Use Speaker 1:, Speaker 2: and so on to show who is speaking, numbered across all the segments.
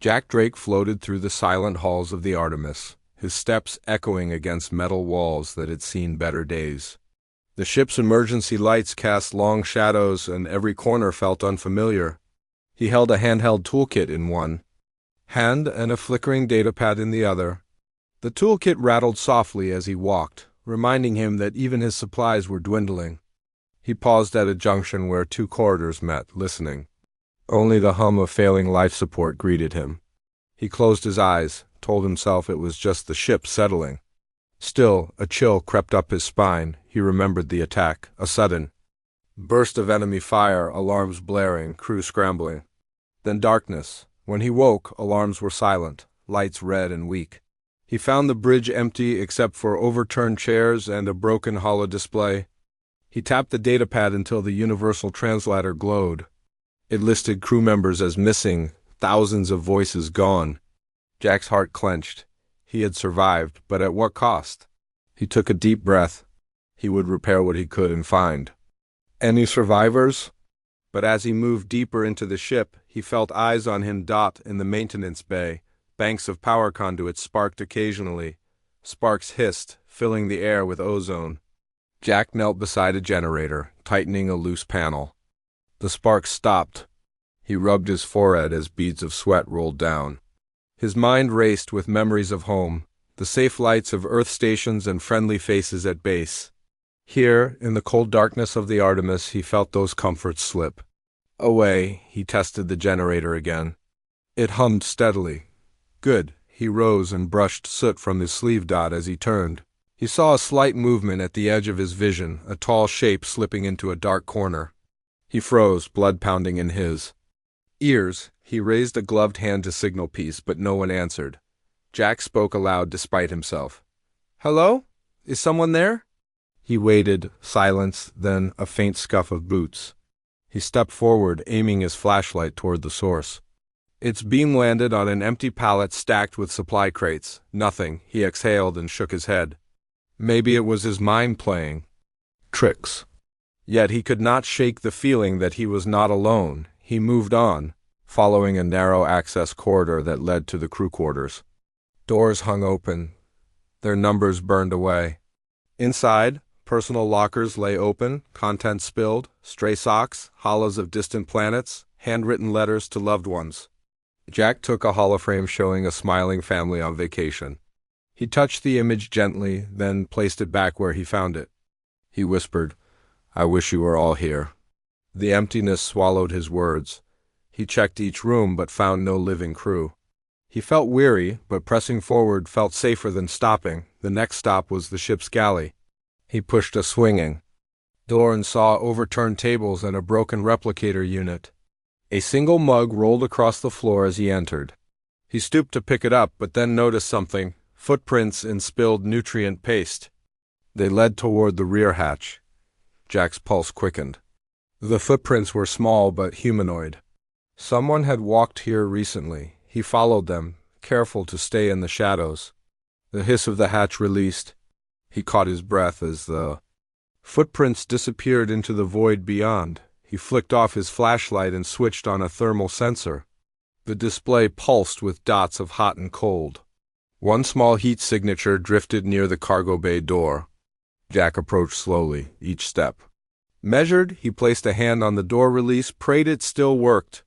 Speaker 1: Jack Drake floated through the silent halls of the Artemis, his steps echoing against metal walls that had seen better days. The ship's emergency lights cast long shadows, and every corner felt unfamiliar. He held a handheld toolkit in one hand and a flickering datapad in the other. The toolkit rattled softly as he walked, reminding him that even his supplies were dwindling. He paused at a junction where two corridors met, listening. Only the hum of failing life support greeted him. He closed his eyes, told himself it was just the ship settling. Still, a chill crept up his spine. He remembered the attack, a sudden burst of enemy fire, alarms blaring, crew scrambling. Then darkness. When he woke, alarms were silent, lights red and weak. He found the bridge empty except for overturned chairs and a broken holodisplay. He tapped the datapad until the universal translator glowed. It listed crew members as missing, thousands of voices gone. Jack's heart clenched. He had survived, but at what cost? He took a deep breath. He would repair what he could and find. Any survivors? But as he moved deeper into the ship, he felt eyes on him dot in the maintenance bay. Banks of power conduits sparked occasionally. Sparks hissed, filling the air with ozone. Jack knelt beside a generator, tightening a loose panel. The sparks stopped. He rubbed his forehead as beads of sweat rolled down. His mind raced with memories of home, the safe lights of Earth stations and friendly faces at base. Here, in the cold darkness of the Artemis, he felt those comforts slip away. He tested the generator again. It hummed steadily. Good. He rose and brushed soot from his sleeve dot as he turned. He saw a slight movement at the edge of his vision, a tall shape slipping into a dark corner. He froze, blood pounding in his ears. He raised a gloved hand to signal peace, but no one answered. Jack spoke aloud despite himself. "Hello? Is someone there?" He waited, silence, then a faint scuff of boots. He stepped forward, aiming his flashlight toward the source. Its beam landed on an empty pallet stacked with supply crates. Nothing. He exhaled and shook his head. Maybe it was his mind playing tricks. Yet he could not shake the feeling that he was not alone. He moved on, following a narrow access corridor that led to the crew quarters. Doors hung open, their numbers burned away. Inside, personal lockers lay open, contents spilled, stray socks, hollows of distant planets, handwritten letters to loved ones. Jack took a holoframe showing a smiling family on vacation. He touched the image gently, then placed it back where he found it. He whispered, "I wish you were all here." The emptiness swallowed his words. He checked each room but found no living crew. He felt weary, but pressing forward felt safer than stopping. The next stop was the ship's galley. He pushed a swinging door and saw overturned tables and a broken replicator unit. A single mug rolled across the floor as he entered. He stooped to pick it up, but then noticed something, footprints in spilled nutrient paste. They led toward the rear hatch. Jack's pulse quickened. The footprints were small but humanoid. Someone had walked here recently. He followed them, careful to stay in the shadows. The hiss of the hatch released. He caught his breath as the footprints disappeared into the void beyond. He flicked off his flashlight and switched on a thermal sensor. The display pulsed with dots of hot and cold. One small heat signature drifted near the cargo bay door. Jack approached slowly, each step measured. He placed a hand on the door release, prayed it still worked.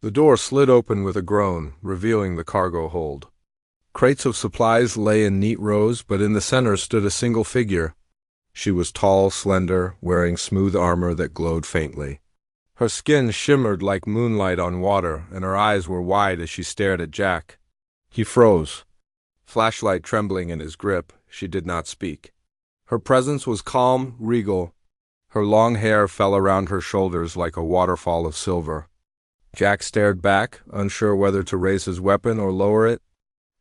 Speaker 1: The door slid open with a groan, revealing the cargo hold. Crates of supplies lay in neat rows, but in the center stood a single figure. She was tall, slender, wearing smooth armor that glowed faintly. Her skin shimmered like moonlight on water, and her eyes were wide as she stared at Jack. He froze. Flashlight trembling in his grip, she did not speak. Her presence was calm, regal. Her long hair fell around her shoulders like a waterfall of silver. Jack stared back, unsure whether to raise his weapon or lower it.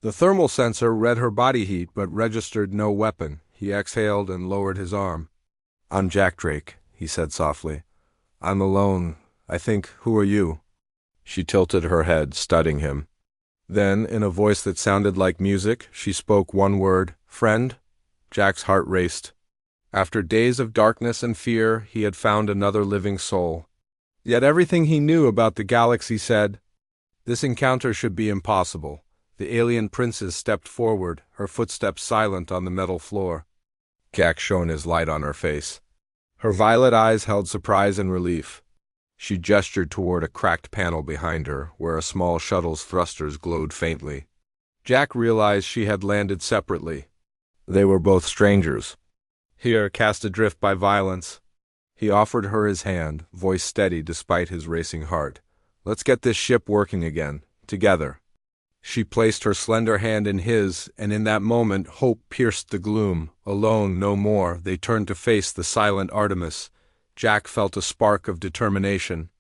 Speaker 1: The thermal sensor read her body heat but registered no weapon. He exhaled and lowered his arm. "I'm Jack Drake," he said softly. "I'm alone. I think, who are you?" She tilted her head, studying him. Then, in a voice that sounded like music, she spoke one word, "Friend." Jack's heart raced. After days of darkness and fear, he had found another living soul. Yet everything he knew about the galaxy said, This encounter should be impossible. The alien princess stepped forward, her footsteps silent on the metal floor. Jack shone his light on her face. Her violet eyes held surprise and relief. She gestured toward a cracked panel behind her, where a small shuttle's thrusters glowed faintly. Jack realized she had landed separately. They were both strangers. Here, cast adrift by violence. He offered her his hand, voice steady despite his racing heart. Let's get this ship working again, together. She placed her slender hand in his, and in that moment hope pierced the gloom. Alone, no more, they turned to face the silent Artemis. Jack felt a spark of determination.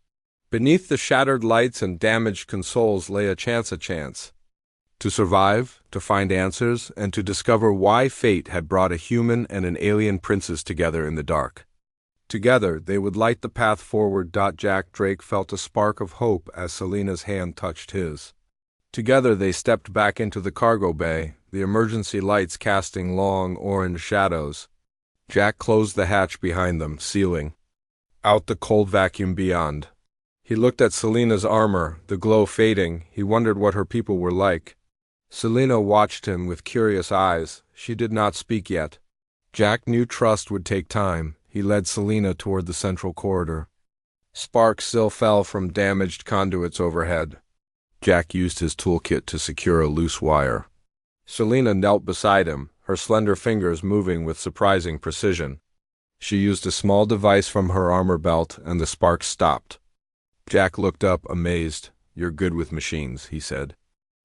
Speaker 1: Beneath the shattered lights and damaged consoles lay a chance. To survive, to find answers, and to discover why fate had brought a human and an alien princess together in the dark. Together, they would light the path forward. Jack Drake felt a spark of hope as Selena's hand touched his. Together they stepped back into the cargo bay, the emergency lights casting long orange shadows. Jack closed the hatch behind them, sealing out the cold vacuum beyond. He looked at Selena's armor, the glow fading. He wondered what her people were like. Selena watched him with curious eyes. She did not speak yet. Jack knew trust would take time. He led Selena toward the central corridor. Sparks still fell from damaged conduits overhead. Jack used his toolkit to secure a loose wire. Selena knelt beside him, her slender fingers moving with surprising precision. She used a small device from her armor belt, and the sparks stopped. Jack looked up, amazed. "You're good with machines," he said.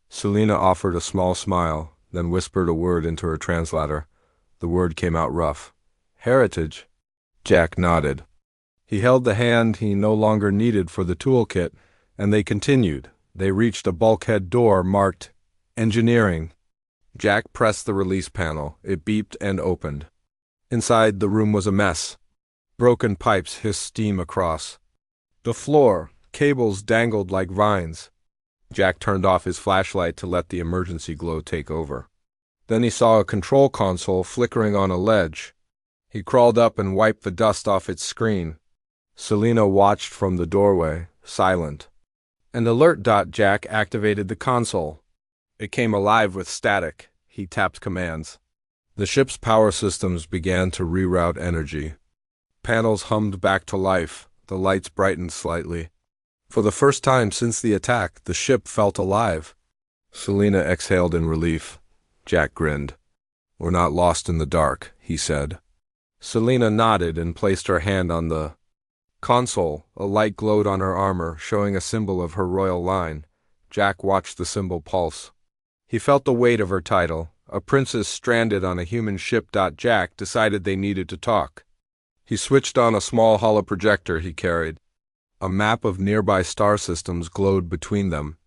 Speaker 1: Selena offered a small smile, then whispered a word into her translator. The word came out rough. "Heritage." Jack nodded. He held the hand he no longer needed for the toolkit, and they continued. They reached a bulkhead door marked Engineering. Jack pressed the release panel. It beeped and opened. Inside, the room was a mess. Broken pipes hissed steam across the floor. Cables dangled like vines. Jack turned off his flashlight to let the emergency glow take over. Then he saw a control console flickering on a ledge. He crawled up and wiped the dust off its screen. Selena watched from the doorway, silent. An alert. Jack activated the console. It came alive with static. He tapped commands. The ship's power systems began to reroute energy. Panels hummed back to life. The lights brightened slightly. For the first time since the attack, the ship felt alive. Selena exhaled in relief. Jack grinned. "We're not lost in the dark," he said. Selena nodded and placed her hand on the console. A light glowed on her armor, showing a symbol of her royal line. Jack watched the symbol pulse. He felt the weight of her title, a princess stranded on a human ship. Jack decided they needed to talk. He switched on a small holoprojector he carried. A map of nearby star systems glowed between them.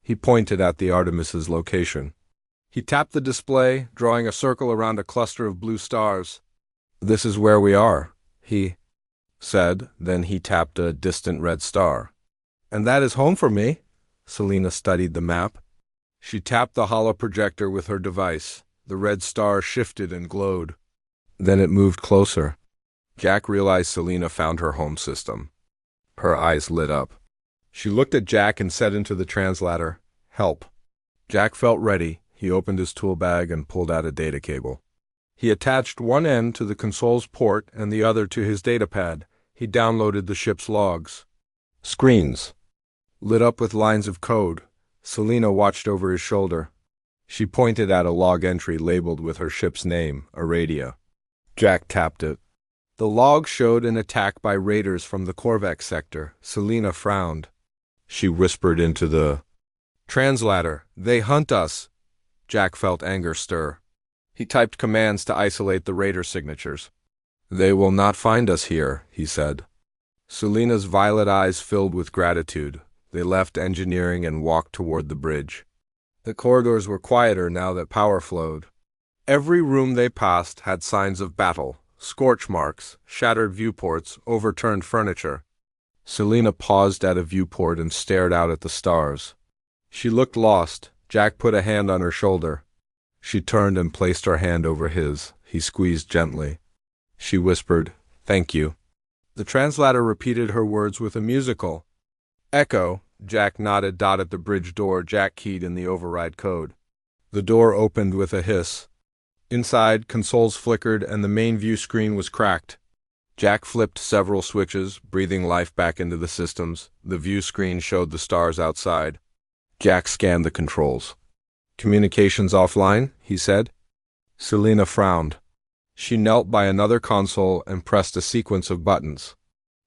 Speaker 1: He pointed at the Artemis's location. He tapped the display, drawing a circle around a cluster of blue stars. "This is where we are," he said. Then he tapped a distant red star. "And that is home for me." Selena studied the map. She tapped the holoprojector with her device. The red star shifted and glowed. Then it moved closer. Jack realized Selena found her home system. Her eyes lit up. She looked at Jack and said into the translator, "Help." Jack felt ready. He opened his tool bag and pulled out a data cable. He attached one end to the console's port and the other to his datapad. He downloaded the ship's logs. Screens lit up with lines of code. Selena watched over his shoulder. She pointed at a log entry labeled with her ship's name, Aradia. Jack tapped it. The log showed an attack by raiders from the Corvex sector. Selena frowned. She whispered into the translator, "They hunt us." Jack felt anger stir. He typed commands to isolate the raider signatures. "They will not find us here," he said. Selena's violet eyes filled with gratitude. They left engineering and walked toward the bridge. The corridors were quieter now that power flowed. Every room they passed had signs of battle, scorch marks, shattered viewports, overturned furniture. Selena paused at a viewport and stared out at the stars. She looked lost. Jack put a hand on her shoulder. She turned and placed her hand over his. He squeezed gently. She whispered, "Thank you." The translator repeated her words with a musical echo. Jack nodded. At the bridge door, Jack keyed in the override code. The door opened with a hiss. Inside, consoles flickered and the main view screen was cracked. Jack flipped several switches, breathing life back into the systems. The view screen showed the stars outside. Jack scanned the controls. "Communications offline," he said. Selina frowned. She knelt by another console and pressed a sequence of buttons.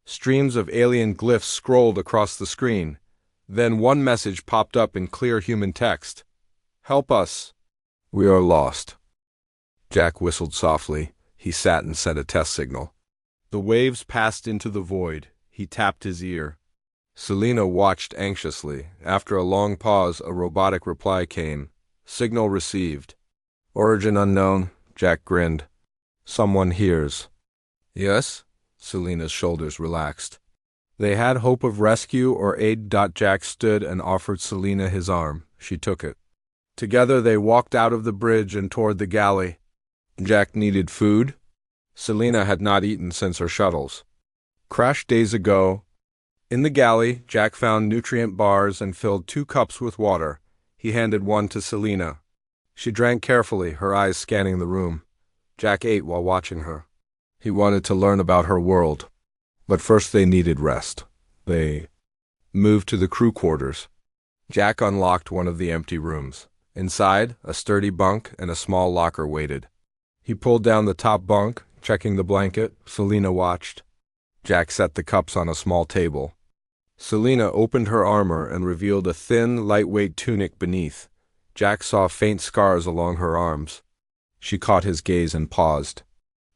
Speaker 1: Streams of alien glyphs scrolled across the screen. Then one message popped up in clear human text. "Help us. We are lost." Jack whistled softly. He sat and sent a test signal. The waves passed into the void. He tapped his ear. Selina watched anxiously. After a long pause, a robotic reply came. "Signal received. Origin unknown." Jack grinned. "Someone hears." "Yes?" Selina's shoulders relaxed. They had hope of rescue or aid. Jack stood and offered Selina his arm. She took it. Together they walked out of the bridge and toward the galley. Jack needed food. Selina had not eaten since her shuttles. Crashed days ago. In the galley, Jack found nutrient bars and filled 2 cups with water. He handed one to Selina. She drank carefully, her eyes scanning the room. Jack ate while watching her. He wanted to learn about her world. But first they needed rest. They moved to the crew quarters. Jack unlocked one of the empty rooms. Inside, a sturdy bunk and a small locker waited. He pulled down the top bunk, checking the blanket. Selina watched. Jack set the cups on a small table. Selina opened her armor and revealed a thin, lightweight tunic beneath. Jack saw faint scars along her arms. She caught his gaze and paused.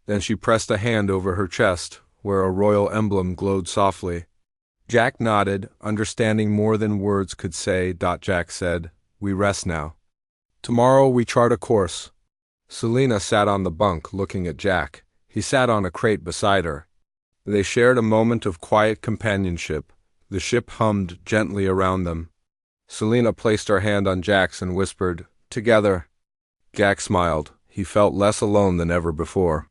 Speaker 1: Then she pressed a hand over her chest, where a royal emblem glowed softly. Jack nodded, understanding more than words could say. Jack said, "We rest now. Tomorrow we chart a course." Selina sat on the bunk, looking at Jack. He sat on a crate beside her. They shared a moment of quiet companionship. The ship hummed gently around them. Selina placed her hand on Jack's and whispered, "Together." Jack smiled. He felt less alone than ever before.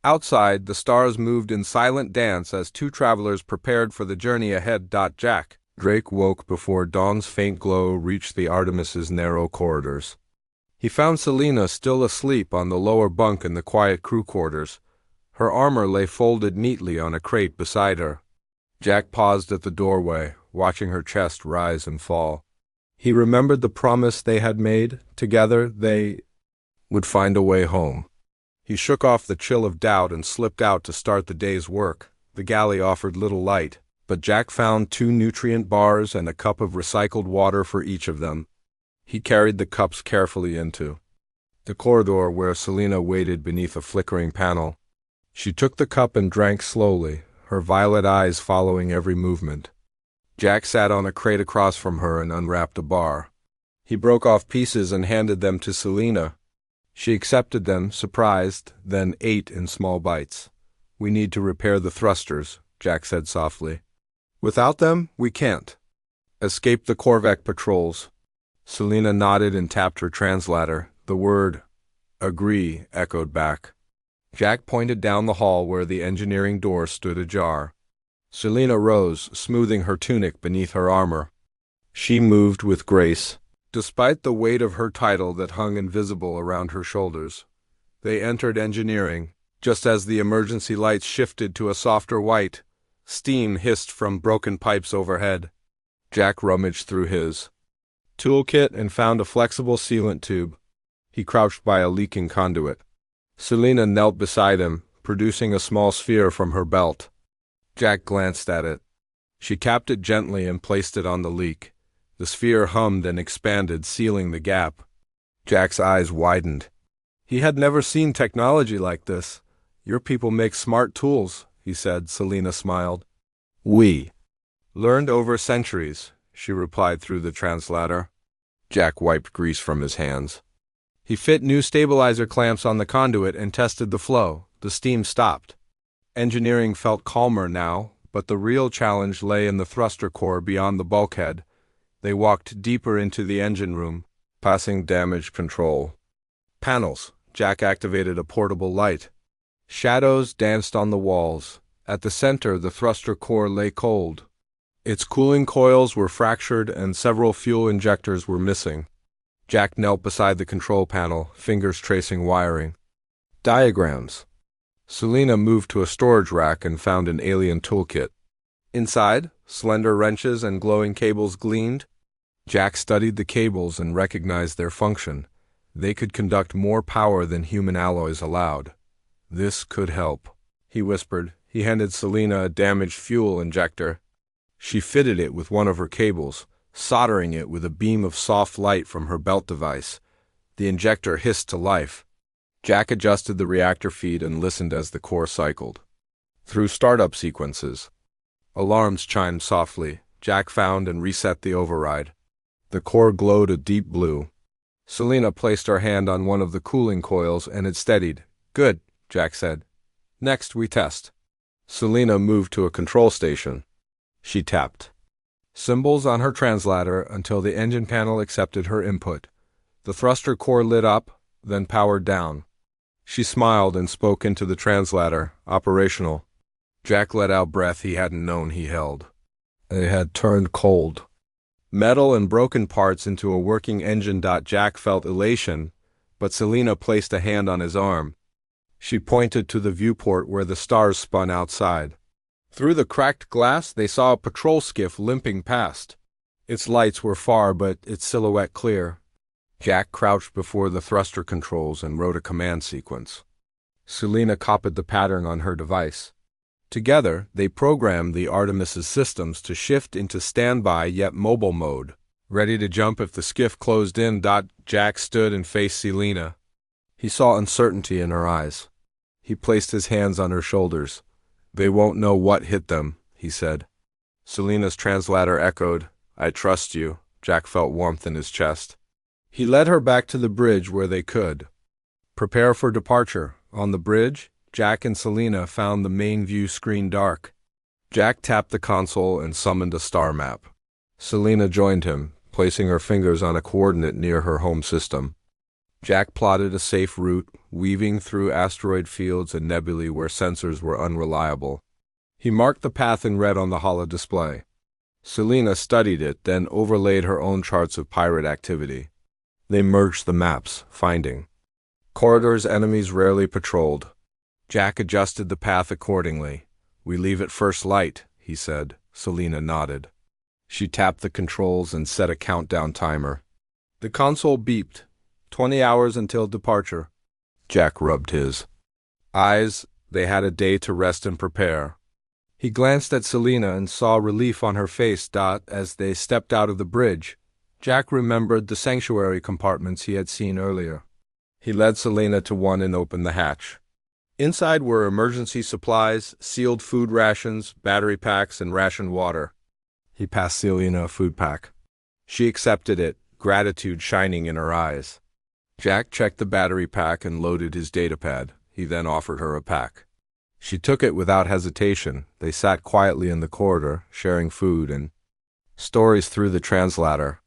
Speaker 1: Outside, the stars moved in silent dance as 2 travelers prepared for the journey ahead. Jack Drake woke before dawn's faint glow reached the Artemis's narrow corridors. He found Selina still asleep on the lower bunk in the quiet crew quarters. Her armor lay folded neatly on a crate beside her. Jack paused at the doorway, watching her chest rise and fall. He remembered the promise they had made. Together, they would find a way home. He shook off the chill of doubt and slipped out to start the day's work. The galley offered little light, but Jack found 2 nutrient bars and a cup of recycled water for each of them. He carried the cups carefully into the corridor where Selina waited beneath a flickering panel. She took the cup and drank slowly, her violet eyes following every movement. Jack sat on a crate across from her and unwrapped a bar. He broke off pieces and handed them to Selina. She accepted them, surprised, then ate in small bites. "We need to repair the thrusters," Jack said softly. "Without them, we can't escape the Korvac patrols." Selina nodded and tapped her translator. The word, "agree," echoed back. Jack pointed down the hall where the engineering door stood ajar. Selina rose, smoothing her tunic beneath her armor. She moved with grace, despite the weight of her title that hung invisible around her shoulders. They entered engineering. Just as the emergency lights shifted to a softer white, steam hissed from broken pipes overhead. Jack rummaged through his toolkit and found a flexible sealant tube. He crouched by a leaking conduit. Selina knelt beside him, producing a small sphere from her belt. Jack glanced at it. She capped it gently and placed it on the leak. The sphere hummed and expanded, sealing the gap. Jack's eyes widened. He had never seen technology like this. "Your people make smart tools," he said. Selina smiled. "We learned over centuries," she replied through the translator. Jack wiped grease from his hands. He fit new stabilizer clamps on the conduit and tested the flow. The steam stopped. Engineering felt calmer now, but the real challenge lay in the thruster core beyond the bulkhead. They walked deeper into the engine room, passing damage control panels. Jack activated a portable light. Shadows danced on the walls. At the center, the thruster core lay cold. Its cooling coils were fractured and several fuel injectors were missing. Jack knelt beside the control panel, fingers tracing wiring. Diagrams. Selena moved to a storage rack and found an alien toolkit. Inside, slender wrenches and glowing cables gleamed. Jack studied the cables and recognized their function. They could conduct more power than human alloys allowed. This could help, he whispered. He handed Selena a damaged fuel injector. She fitted it with one of her cables, soldering it with a beam of soft light from her belt device. The injector hissed to life. Jack adjusted the reactor feed and listened as the core cycled. Through startup sequences, alarms chimed softly. Jack found and reset the override. The core glowed a deep blue. Selena placed her hand on one of the cooling coils and it steadied. Good, Jack said. Next, we test. Selena moved to a control station. She tapped symbols on her translator until the engine panel accepted her input. The thruster core lit up, then powered down. She smiled and spoke into the translator, operational. Jack let out breath he hadn't known he held. It had turned cold. Metal and broken parts into a working engine. Jack felt elation, but Selena placed a hand on his arm. She pointed to the viewport where the stars spun outside. Through the cracked glass, they saw a patrol skiff limping past. Its lights were far, but its silhouette clear. Jack crouched before the thruster controls and wrote a command sequence. Selena copied the pattern on her device. Together, they programmed the Artemis's systems to shift into standby yet mobile mode, ready to jump if the skiff closed in. Jack stood and faced Selena. He saw uncertainty in her eyes. He placed his hands on her shoulders. They won't know what hit them, he said. Selena's translator echoed, I trust you. Jack felt warmth in his chest. He led her back to the bridge where they could prepare for departure. On the bridge, Jack and Selena found the main view screen dark. Jack tapped the console and summoned a star map. Selena joined him, placing her fingers on a coordinate near her home system. Jack plotted a safe route, weaving through asteroid fields and nebulae where sensors were unreliable. He marked the path in red on the holo display. Selena studied it, then overlaid her own charts of pirate activity. They merged the maps, finding corridors enemies rarely patrolled. Jack adjusted the path accordingly. We leave at first light, he said. Selena nodded. She tapped the controls and set a countdown timer. The console beeped. 20 hours until departure. Jack rubbed his eyes. They had a day to rest and prepare. He glanced at Selena and saw relief on her face. As they stepped out of the bridge, Jack remembered the sanctuary compartments he had seen earlier. He led Selena to one and opened the hatch. Inside were emergency supplies, sealed food rations, battery packs, and rationed water. He passed Selena a food pack. She accepted it, gratitude shining in her eyes. Jack checked the battery pack and loaded his datapad. He then offered her a pack. She took it without hesitation. They sat quietly in the corridor, sharing food and stories through the translator.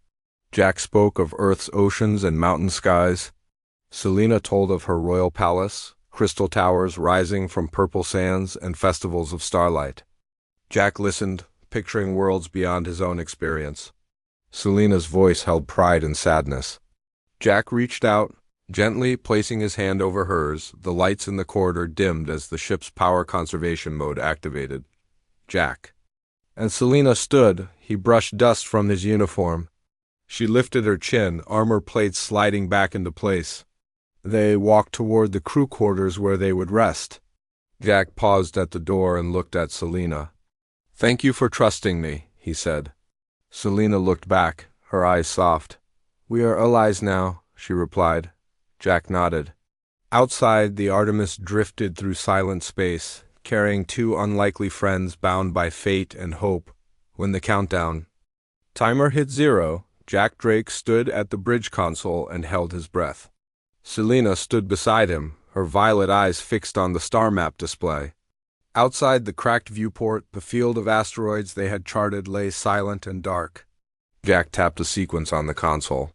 Speaker 1: Jack spoke of Earth's oceans and mountain skies. Selena told of her royal palace, crystal towers rising from purple sands, and festivals of starlight. Jack listened, picturing worlds beyond his own experience. Selena's voice held pride and sadness. Jack reached out, gently placing his hand over hers. The lights in the corridor dimmed as the ship's power conservation mode activated. Jack. And Selena stood. He brushed dust from his uniform. She lifted her chin, armor plates sliding back into place. They walked toward the crew quarters where they would rest. Jack paused at the door and looked at Selena. Thank you for trusting me, he said. Selena looked back, her eyes soft. We are allies now, she replied. Jack nodded. Outside, the Artemis drifted through silent space, carrying two unlikely friends bound by fate and hope. When the countdown timer hit 0, Jack Drake stood at the bridge console and held his breath. Selena stood beside him, her violet eyes fixed on the star map display. Outside the cracked viewport, the field of asteroids they had charted lay silent and dark. Jack tapped a sequence on the console.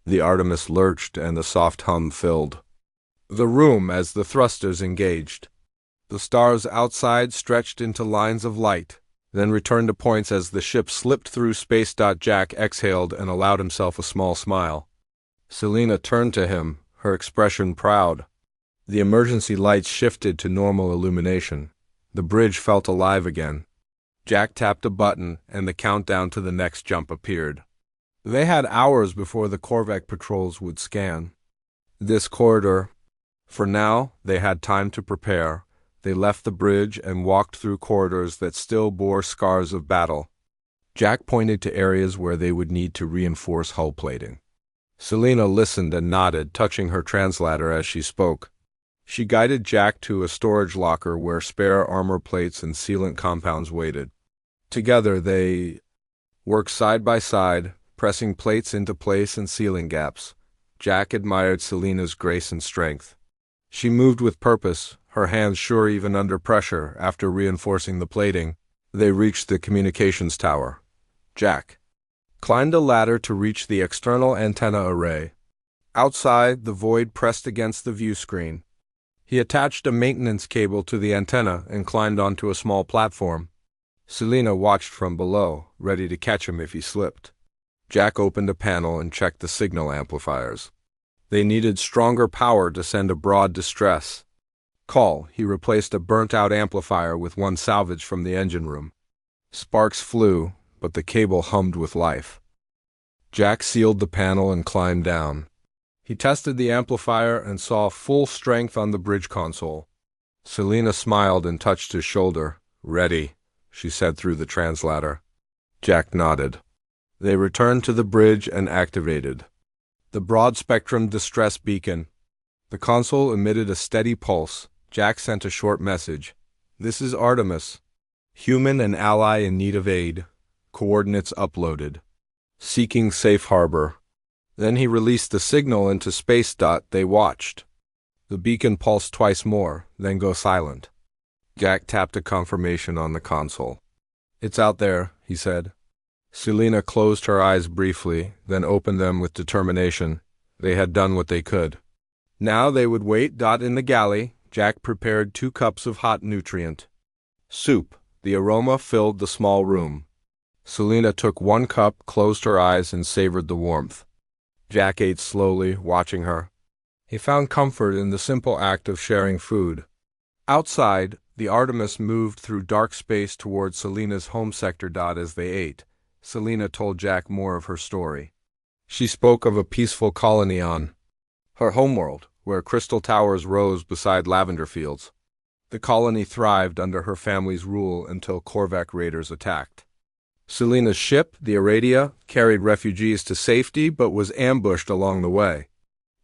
Speaker 1: The Artemis lurched and the soft hum filled the room as the thrusters engaged. The stars outside stretched into lines of light. then returned to points as the ship slipped through space. Jack exhaled and allowed himself a small smile. Selina turned to him, her expression proud. The emergency lights shifted to normal illumination. The bridge felt alive again. Jack tapped a button, and the countdown to the next jump appeared. They had hours before the Korvac patrols would scan this corridor. For now, they had time to prepare. They left the bridge and walked through corridors that still bore scars of battle. Jack pointed to areas where they would need to reinforce hull plating. Selina listened and nodded, touching her translator as she spoke. She guided Jack to a storage locker where spare armor plates and sealant compounds waited. Together they worked side by side, pressing plates into place and sealing gaps. Jack admired Selina's grace and strength. She moved with purpose, her hands sure even under pressure. After reinforcing the plating, they reached the communications tower. Jack climbed a ladder to reach the external antenna array. Outside, the void pressed against the view screen. He attached a maintenance cable to the antenna and climbed onto a small platform. Selina watched from below, ready to catch him if he slipped. Jack opened a panel and checked the signal amplifiers. They needed stronger power to send a broad distress call. He replaced a burnt-out amplifier with one salvaged from the engine room. Sparks flew, but the cable hummed with life. Jack sealed the panel and climbed down. He tested the amplifier and saw full strength on the bridge console. Selina smiled and touched his shoulder. "Ready," she said through the translator. Jack nodded. They returned to the bridge and activated the broad-spectrum distress beacon. The console emitted a steady pulse. Jack sent a short message. "This is Artemis. Human and ally in need of aid. Coordinates uploaded. Seeking safe harbor." Then he released the signal into space. They watched the beacon pulse twice more, then go silent. Jack tapped a confirmation on the console. "It's out there," he said. Selina closed her eyes briefly, then opened them with determination. They had done what they could. Now they would wait. In the galley, Jack prepared 2 cups of hot nutrient soup. The aroma filled the small room. Selina took 1 cup, closed her eyes, and savored the warmth. Jack ate slowly, watching her. He found comfort in the simple act of sharing food. Outside, the Artemis moved through dark space toward Selina's home sector. As they ate, Selina told Jack more of her story. She spoke of a peaceful colony on her homeworld, where crystal towers rose beside lavender fields. The colony thrived under her family's rule until Korvac raiders attacked. Selina's ship, the Aradia, carried refugees to safety but was ambushed along the way.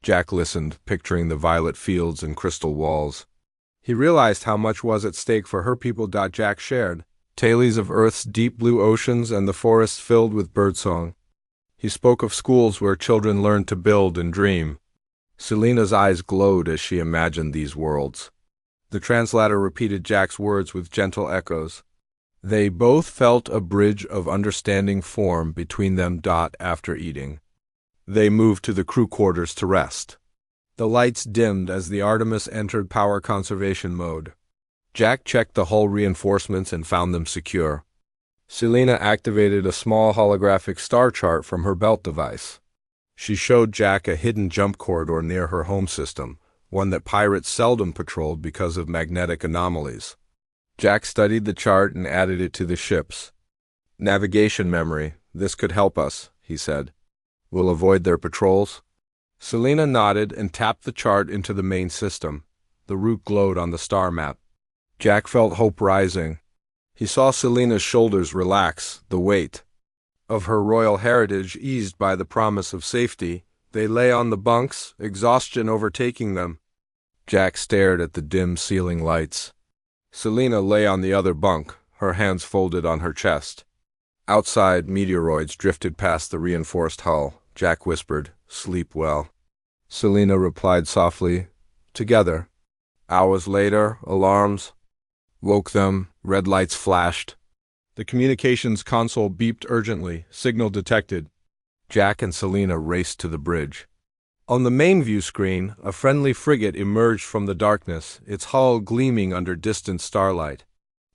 Speaker 1: Jack listened, picturing the violet fields and crystal walls. He realized how much was at stake for her people. Jack shared tales of Earth's deep blue oceans and the forests filled with birdsong. He spoke of schools where children learned to build and dream. Selina's eyes glowed as she imagined these worlds. The translator repeated Jack's words with gentle echoes. They both felt a bridge of understanding form between them. After eating, they moved to the crew quarters to rest. The lights dimmed as the Artemis entered power conservation mode. Jack checked the hull reinforcements and found them secure. Selina activated a small holographic star chart from her belt device. She showed Jack a hidden jump corridor near her home system, one that pirates seldom patrolled because of magnetic anomalies. Jack studied the chart and added it to the ship's navigation memory. "This could help us," he said. "We'll avoid their patrols." Selina nodded and tapped the chart into the main system. The route glowed on the star map. Jack felt hope rising. He saw Selina's shoulders relax, the weight of her royal heritage eased by the promise of safety. They lay on the bunks, exhaustion overtaking them. Jack stared at the dim ceiling lights. Selina lay on the other bunk, her hands folded on her chest. Outside, meteoroids drifted past the reinforced hull. Jack whispered, "Sleep well." Selina replied softly, "Together." Hours later, alarms woke them. Red lights flashed. The communications console beeped urgently. Signal detected. Jack and Selina raced to the bridge. On the main view screen, a friendly frigate emerged from the darkness, its hull gleaming under distant starlight.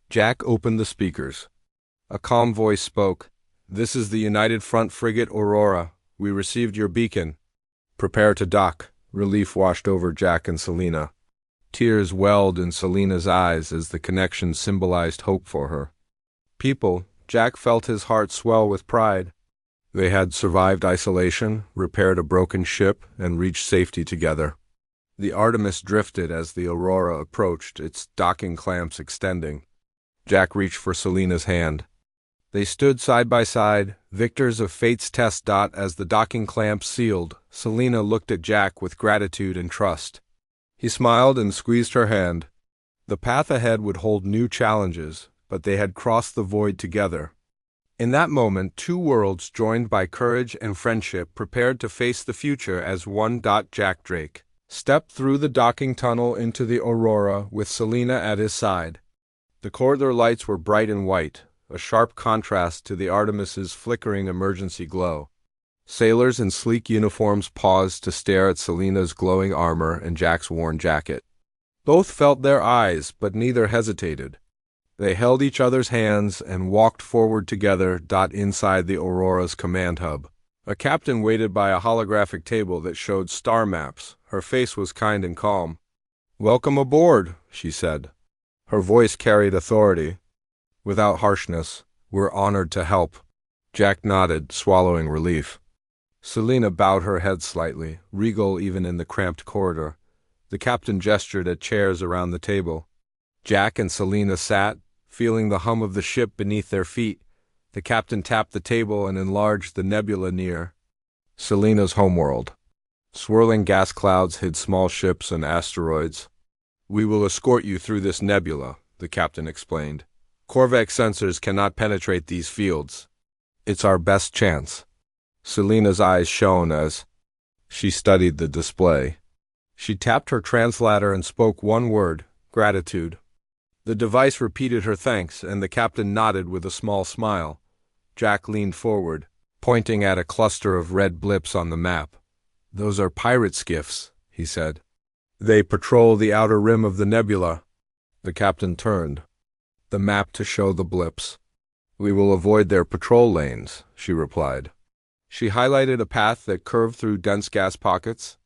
Speaker 1: Jack opened the speakers. A calm voice spoke. "This is the United Front frigate Aurora. We received your beacon. Prepare to dock." Relief washed over Jack and Selina. Tears welled in Selina's eyes as the connection symbolized hope for her people. Jack felt his heart swell with pride. They had survived isolation, repaired a broken ship, and reached safety together. The Artemis drifted as the Aurora approached, its docking clamps extending. Jack reached for Selina's hand. They stood side by side, victors of fate's test. As the docking clamps sealed, Selina looked at Jack with gratitude and trust. He smiled and squeezed her hand. The path ahead would hold new challenges, but they had crossed the void together. In that moment, two worlds joined by courage and friendship prepared to face the future as one. Jack Drake stepped through the docking tunnel into the Aurora with Selina at his side. The corridor lights were bright and white, a sharp contrast to the Artemis's flickering emergency glow. Sailors in sleek uniforms paused to stare at Selina's glowing armor and Jack's worn jacket. Both felt their eyes, but neither hesitated. They held each other's hands and walked forward together. Inside the Aurora's command hub, a captain waited by a holographic table that showed star maps. Her face was kind and calm. "Welcome aboard," she said. Her voice carried authority. Without harshness, "We're honored to help." Jack nodded, swallowing relief. Selina bowed her head slightly, regal even in the cramped corridor. The captain gestured at chairs around the table. Jack and Selina sat, feeling the hum of the ship beneath their feet. The captain tapped the table and enlarged the nebula near. Selina's homeworld. Swirling gas clouds hid small ships and asteroids. "We will escort you through this nebula," the captain explained. "Corvette sensors cannot penetrate these fields. It's our best chance." Selina's eyes shone as she studied the display. She tapped her translator and spoke one word: gratitude. The device repeated her thanks, and the captain nodded with a small smile. Jack leaned forward, pointing at a cluster of red blips on the map. "Those are pirate skiffs," he said. "They patrol the outer rim of the nebula." The captain turned the map to show the blips. "We will avoid their patrol lanes," she replied. She highlighted a path that curved through dense gas pockets.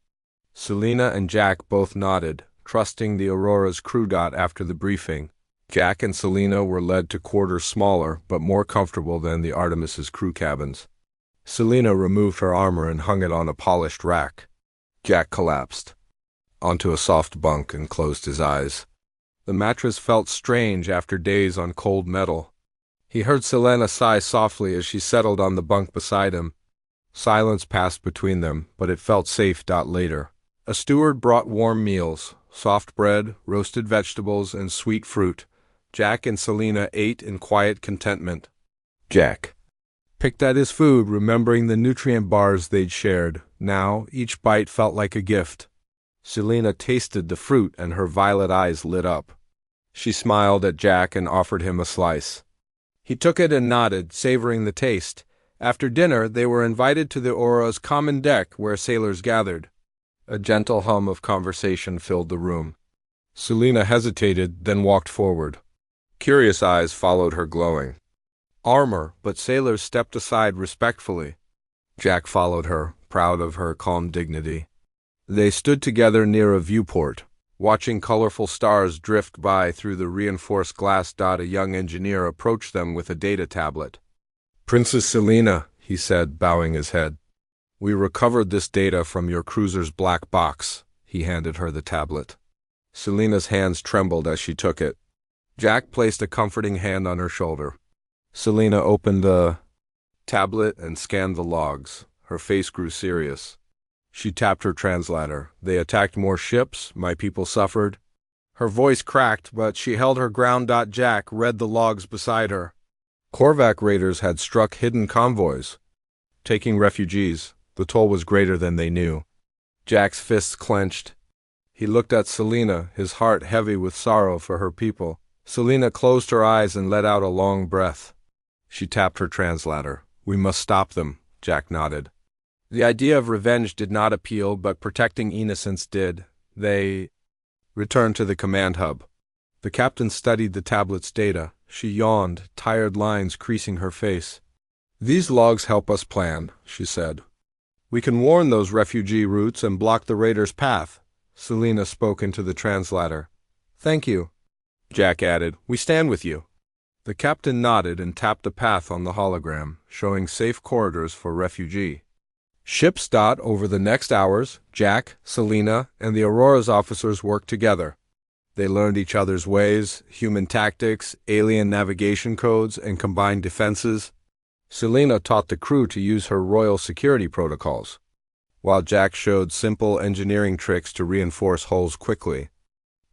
Speaker 1: Selina and Jack both nodded, trusting the Aurora's crew. After the briefing, Jack and Selina were led to quarters smaller but more comfortable than the Artemis's crew cabins. Selina removed her armor and hung it on a polished rack. Jack collapsed onto a soft bunk and closed his eyes. The mattress felt strange after days on cold metal. He heard Selina sigh softly as she settled on the bunk beside him. Silence passed between them, but it felt safe. Later, a steward brought warm meals, soft bread, roasted vegetables, and sweet fruit. Jack and Selina ate in quiet contentment. Jack picked at his food, remembering the nutrient bars they'd shared. Now, each bite felt like a gift. Selina tasted the fruit and her violet eyes lit up. She smiled at Jack and offered him a slice. He took it and nodded, savoring the taste. After dinner, they were invited to the Aurora's common deck where sailors gathered. A gentle hum of conversation filled the room. Selina hesitated, then walked forward. Curious eyes followed her glowing armor, but sailors stepped aside respectfully. Jack followed her, proud of her calm dignity. They stood together near a viewport, watching colorful stars drift by through the reinforced glass. A young engineer approached them with a data tablet. "Princess Selina," he said, bowing his head. "We recovered this data from your cruiser's black box." He handed her the tablet. Selina's hands trembled as she took it. Jack placed a comforting hand on her shoulder. Selina opened the tablet and scanned the logs. Her face grew serious. She tapped her translator. "They attacked more ships. My people suffered." Her voice cracked, but she held her ground. Jack read the logs beside her. Corvac raiders had struck hidden convoys, taking refugees. The toll was greater than they knew. Jack's fists clenched. He looked at Selina, his heart heavy with sorrow for her people. Selina closed her eyes and let out a long breath. She tapped her translator. "We must stop them," Jack nodded. The idea of revenge did not appeal, but protecting innocence did. They returned to the command hub. The captain studied the tablet's data. She yawned, tired lines creasing her face. "These logs help us plan," she said. "We can warn those refugee routes and block the raiders' path." Selina spoke into the translator. "Thank you," Jack added. "We stand with you." The captain nodded and tapped a path on the hologram, showing safe corridors for refugee. Ships dot over the next hours. Jack, Selina, and the Aurora's officers worked together. They learned each other's ways, human tactics, alien navigation codes, and combined defenses. Selina taught the crew to use her royal security protocols, while Jack showed simple engineering tricks to reinforce hulls quickly.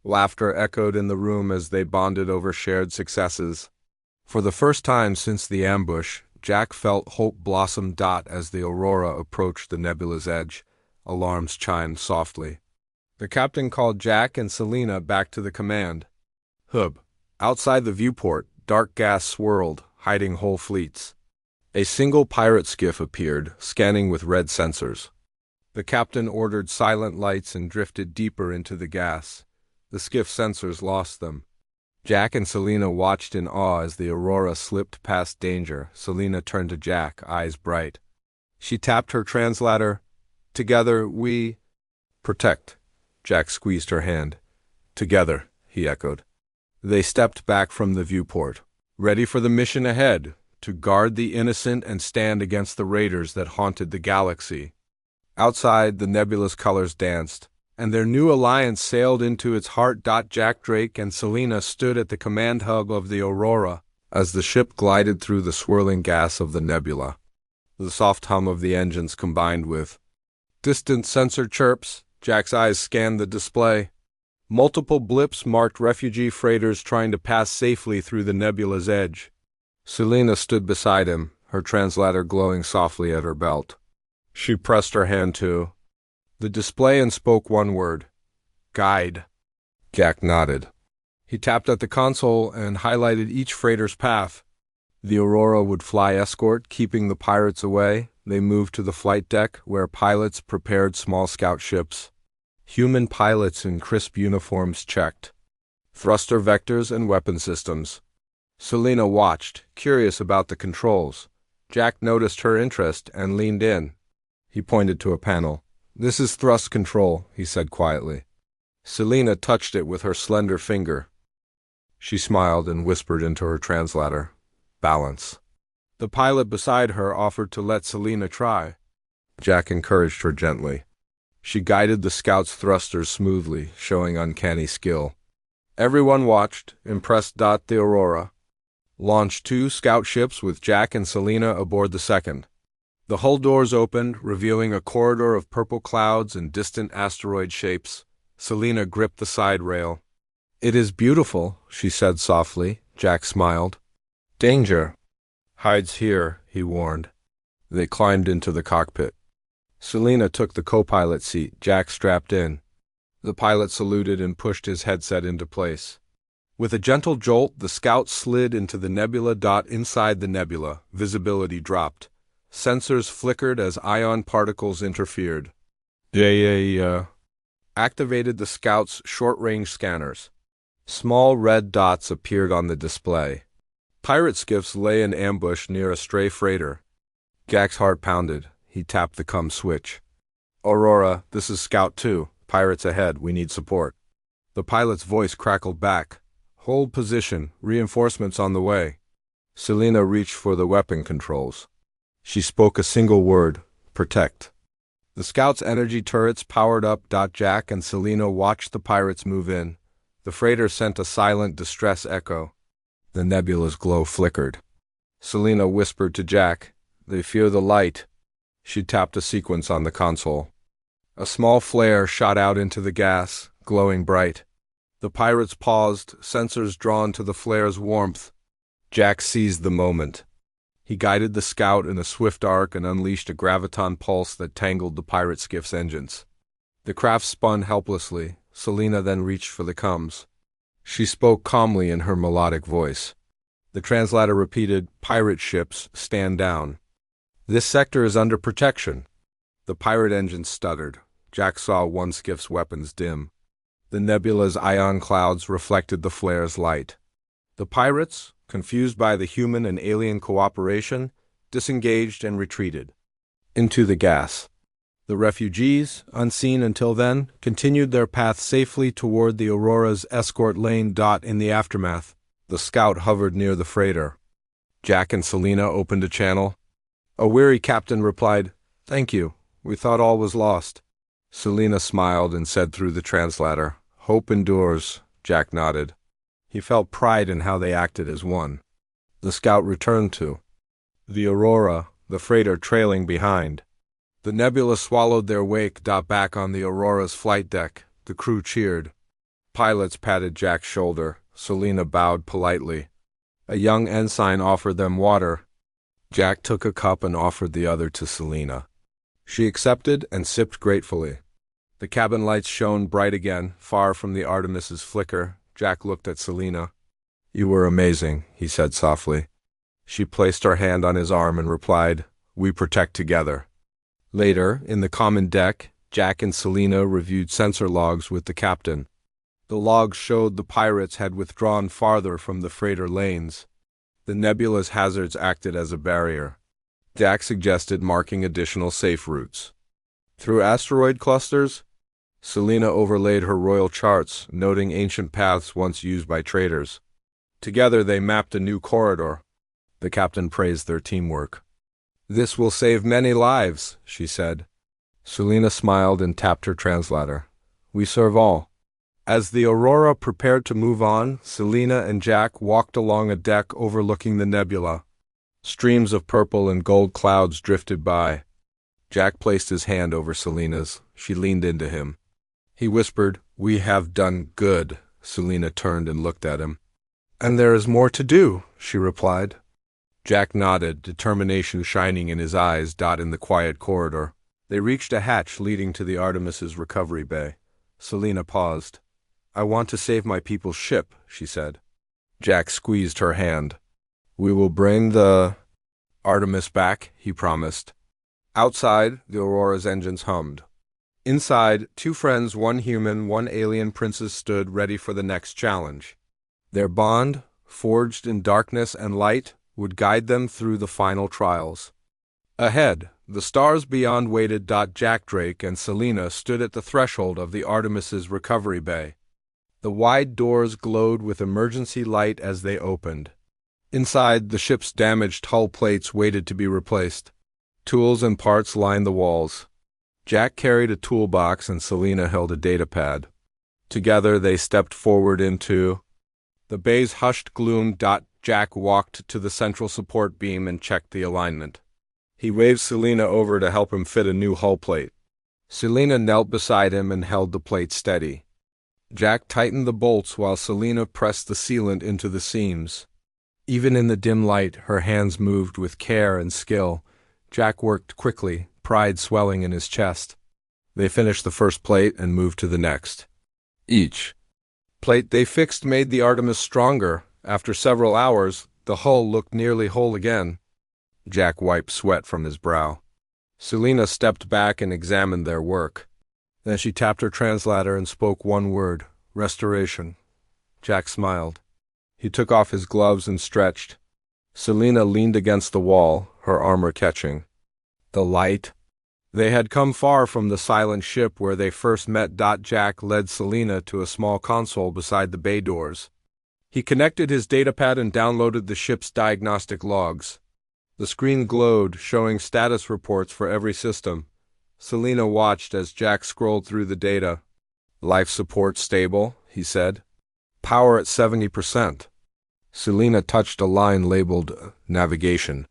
Speaker 1: Laughter echoed in the room as they bonded over shared successes. For the first time since the ambush, Jack felt hope blossom as the Aurora approached the nebula's edge. Alarms chimed softly. The captain called Jack and Selina back to the command hub. Outside the viewport, dark gas swirled, hiding whole fleets. A single pirate skiff appeared, scanning with red sensors. The captain ordered silent lights and drifted deeper into the gas. The skiff sensors lost them. Jack and Selina watched in awe as the Aurora slipped past danger. Selina turned to Jack, eyes bright. She tapped her translator. "Together, we protect." Jack squeezed her hand. "Together," he echoed. They stepped back from the viewport, ready for the mission ahead, to guard the innocent and stand against the raiders that haunted the galaxy. Outside, the nebula's colors danced, and their new alliance sailed into its heart. Jack Drake and Selina stood at the command hub of the Aurora as the ship glided through the swirling gas of the nebula. The soft hum of the engines combined with distant sensor chirps. Jack's eyes scanned the display. Multiple blips marked refugee freighters trying to pass safely through the nebula's edge. Selina stood beside him, her translator glowing softly at her belt. She pressed her hand to the display and spoke one word: "Guide." Jack nodded. He tapped at the console and highlighted each freighter's path. The Aurora would fly escort, keeping the pirates away. They moved to the flight deck, where pilots prepared small scout ships. Human pilots in crisp uniforms checked thruster vectors and weapon systems. Selina watched, curious about the controls. Jack noticed her interest and leaned in. He pointed to a panel. "This is thrust control," he said quietly. Selina touched it with her slender finger. She smiled and whispered into her translator, "Balance." The pilot beside her offered to let Selina try. Jack encouraged her gently. She guided the scout's thrusters smoothly, showing uncanny skill. Everyone watched, impressed. The Aurora launched 2 scout ships with Jack and Selina aboard the second. The hull doors opened, revealing a corridor of purple clouds and distant asteroid shapes. Selina gripped the side rail. "It is beautiful," she said softly. Jack smiled. "Danger hides here," he warned. They climbed into the cockpit. Selina took the co-pilot seat. Jack strapped in. The pilot saluted and pushed his headset into place. With a gentle jolt, the scout slid into the nebula. Inside the nebula, visibility dropped. Sensors flickered as ion particles interfered. Activated the scout's short-range scanners. Small red dots appeared on the display. Pirate skiffs lay in ambush near a stray freighter. Jack's heart pounded. He tapped the COM switch. "Aurora, this is Scout 2. Pirates ahead. We need support." The pilot's voice crackled back. "Hold position. Reinforcements on the way." Selina reached for the weapon controls. She spoke a single word: "Protect." The scout's energy turrets powered up. Jack and Selina watched the pirates move in. The freighter sent a silent distress echo. The nebula's glow flickered. Selina whispered to Jack, "They fear the light." She tapped a sequence on the console. A small flare shot out into the gas, glowing bright. The pirates paused, sensors drawn to the flare's warmth. Jack seized the moment. He guided the scout in a swift arc and unleashed a graviton pulse that tangled the pirate skiff's engines. The craft spun helplessly. Selina then reached for the coms. She spoke calmly in her melodic voice. The translator repeated, "Pirate ships, stand down. This sector is under protection." The pirate engine stuttered. Jack saw one skiff's weapons dim. The nebula's ion clouds reflected the flare's light. The pirates, confused by the human and alien cooperation, disengaged and retreated into the gas. The refugees, unseen until then, continued their path safely toward the Aurora's escort lane. In the aftermath, the scout hovered near the freighter. Jack and Selina opened a channel. A weary captain replied, "Thank you. We thought all was lost." Selina smiled and said through the translator, "Hope endures." Jack nodded. He felt pride in how they acted as one. The scout returned to the Aurora, the freighter trailing behind. The nebula swallowed their wake. Back on the Aurora's flight deck, the crew cheered. Pilots patted Jack's shoulder. Selina bowed politely. A young ensign offered them water. Jack took a cup and offered the other to Selina. She accepted and sipped gratefully. The cabin lights shone bright again, far from the Artemis's flicker. Jack looked at Selina. "You were amazing," he said softly. She placed her hand on his arm and replied, "We protect together." Later, in the common deck, Jack and Selina reviewed sensor logs with the captain. The logs showed the pirates had withdrawn farther from the freighter lanes. The nebula's hazards acted as a barrier. Jack suggested marking additional safe routes. Through asteroid clusters, Selina overlaid her royal charts, noting ancient paths once used by traders. Together they mapped a new corridor. The captain praised their teamwork. "This will save many lives," she said. Selina smiled and tapped her translator. "We serve all." As the Aurora prepared to move on, Selina and Jack walked along a deck overlooking the nebula. Streams of purple and gold clouds drifted by. Jack placed his hand over Selina's. She leaned into him. He whispered, "We have done good." Selina turned and looked at him. "And there is more to do," she replied. Jack nodded, determination shining in his eyes. In the quiet corridor, they reached a hatch leading to the Artemis's recovery bay. Selina paused. "I want to save my people's ship," she said. Jack squeezed her hand. "We will bring the Artemis back," he promised. Outside, the Aurora's engines hummed. Inside, two friends, one human, one alien princess, stood ready for the next challenge. Their bond, forged in darkness and light, would guide them through the final trials. Ahead, the stars beyond waited. Jack Drake and Selina stood at the threshold of the Artemis's recovery bay. The wide doors glowed with emergency light as they opened. Inside, the ship's damaged hull plates waited to be replaced. Tools and parts lined the walls. Jack carried a toolbox and Selina held a datapad. Together they stepped forward into the bay's hushed gloom. Jack walked to the central support beam and checked the alignment. He waved Selina over to help him fit a new hull plate. Selina knelt beside him and held the plate steady. Jack tightened the bolts while Selina pressed the sealant into the seams. Even in the dim light, her hands moved with care and skill. Jack worked quickly, pride swelling in his chest. They finished the first plate and moved to the next. Each plate they fixed made the Artemis stronger. After several hours, the hull looked nearly whole again. Jack wiped sweat from his brow. Selina stepped back and examined their work. Then she tapped her translator and spoke one word, "Restoration." Jack smiled. He took off his gloves and stretched. Selina leaned against the wall, her armor catching the light. They had come far from the silent ship where they first met. Jack led Selina to a small console beside the bay doors. He connected his datapad and downloaded the ship's diagnostic logs. The screen glowed, showing status reports for every system. Selina watched as Jack scrolled through the data. "Life support stable," he said. "Power at 70%. Selina touched a line labeled Navigation.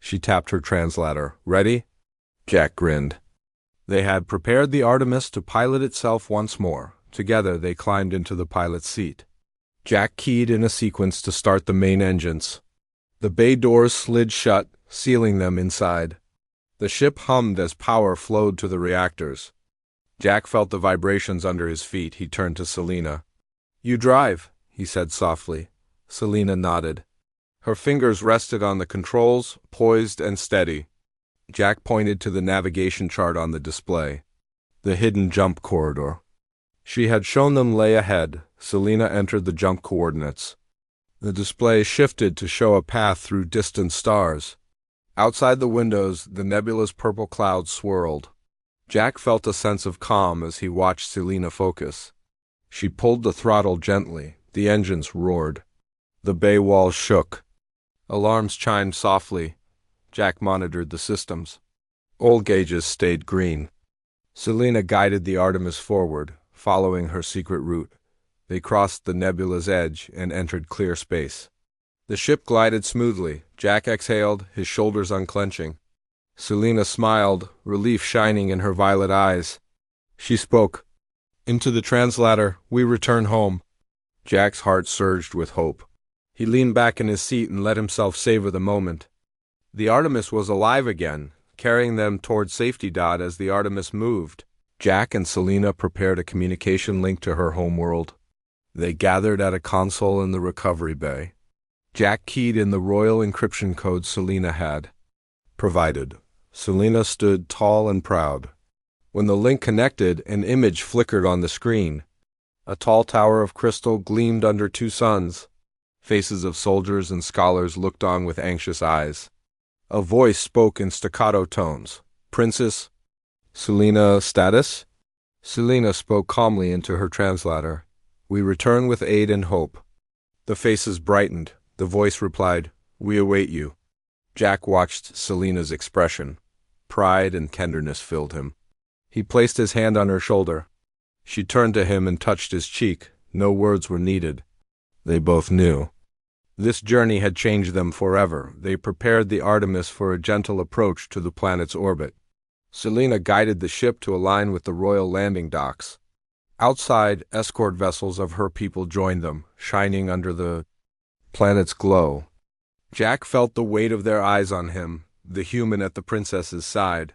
Speaker 1: She tapped her translator. "Ready?" Jack grinned. They had prepared the Artemis to pilot itself once more. Together they climbed into the pilot's seat. Jack keyed in a sequence to start the main engines. The bay doors slid shut, sealing them inside. The ship hummed as power flowed to the reactors. Jack felt the vibrations under his feet. He turned to Selina. "You drive," he said softly. Selina nodded. Her fingers rested on the controls, poised and steady. Jack pointed to the navigation chart on the display. The hidden jump corridor. She had shown them lay ahead. Selina entered the jump coordinates. The display shifted to show a path through distant stars. Outside the windows, the nebulous purple clouds swirled. Jack felt a sense of calm as he watched Selina focus. She pulled the throttle gently. The engines roared. The bay walls shook. Alarms chimed softly. Jack monitored the systems. All gauges stayed green. Selina guided the Artemis forward, following her secret route. They crossed the nebula's edge and entered clear space. The ship glided smoothly. Jack exhaled, his shoulders unclenching. Selina smiled, relief shining in her violet eyes. She spoke. "Into the translator, we return home." Jack's heart surged with hope. He leaned back in his seat and let himself savor the moment. The Artemis was alive again, carrying them toward safety. As the Artemis moved, Jack and Selina prepared a communication link to her homeworld. They gathered at a console in the recovery bay. Jack keyed in the royal encryption code Selina had provided. Selina stood tall and proud. When the link connected, an image flickered on the screen. A tall tower of crystal gleamed under two suns. Faces of soldiers and scholars looked on with anxious eyes. A voice spoke in staccato tones. "Princess Selina, status?" Selina spoke calmly into her translator. "We return with aid and hope." The faces brightened. The voice replied, "We await you." Jack watched Selina's expression. Pride and tenderness filled him. He placed his hand on her shoulder. She turned to him and touched his cheek. No words were needed. They both knew. This journey had changed them forever. They prepared the Artemis for a gentle approach to the planet's orbit. Selina guided the ship to align with the royal landing docks. Outside, escort vessels of her people joined them, shining under the planet's glow. Jack felt the weight of their eyes on him, the human at the princess's side.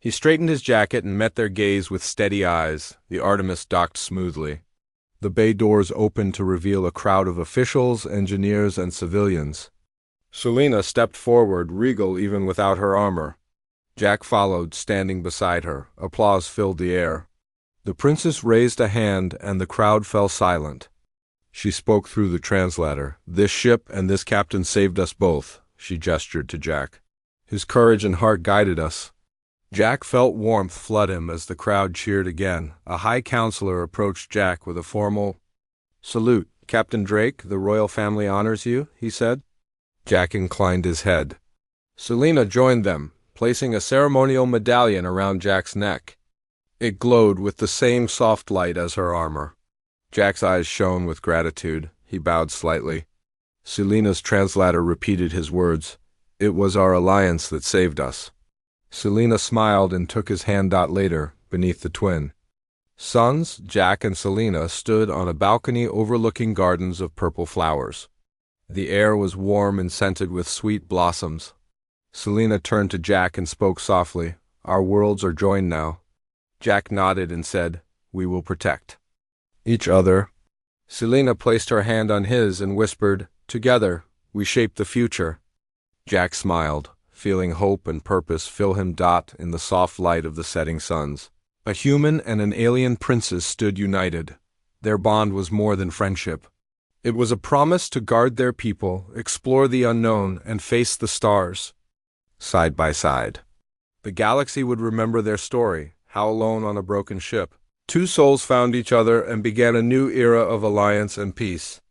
Speaker 1: He straightened his jacket and met their gaze with steady eyes. The Artemis docked smoothly. The bay doors opened to reveal a crowd of officials, engineers, and civilians. Selina stepped forward, regal even without her armor. Jack followed, standing beside her. Applause filled the air. The princess raised a hand, and the crowd fell silent. She spoke through the translator. "This ship and this captain saved us both," she gestured to Jack. "His courage and heart guided us." Jack felt warmth flood him as the crowd cheered again. A high counselor approached Jack with a formal salute. "Captain Drake, the royal family honors you," he said. Jack inclined his head. Selina joined them, placing a ceremonial medallion around Jack's neck. It glowed with the same soft light as her armor. Jack's eyes shone with gratitude. He bowed slightly. Selina's translator repeated his words. "It was our alliance that saved us." Selina smiled and took his hand. Later, beneath the twin suns, Jack and Selina stood on a balcony overlooking gardens of purple flowers. The air was warm and scented with sweet blossoms. Selina turned to Jack and spoke softly. "Our worlds are joined now." Jack nodded and said, "We will protect each other." Selina placed her hand on his and whispered, "Together, we shape the future." Jack smiled, feeling hope and purpose fill him. In the soft light of the setting suns, a human and an alien princess stood united. Their bond was more than friendship. It was a promise to guard their people, explore the unknown, and face the stars. Side by side, the galaxy would remember their story, how alone on a broken ship, two souls found each other and began a new era of alliance and peace.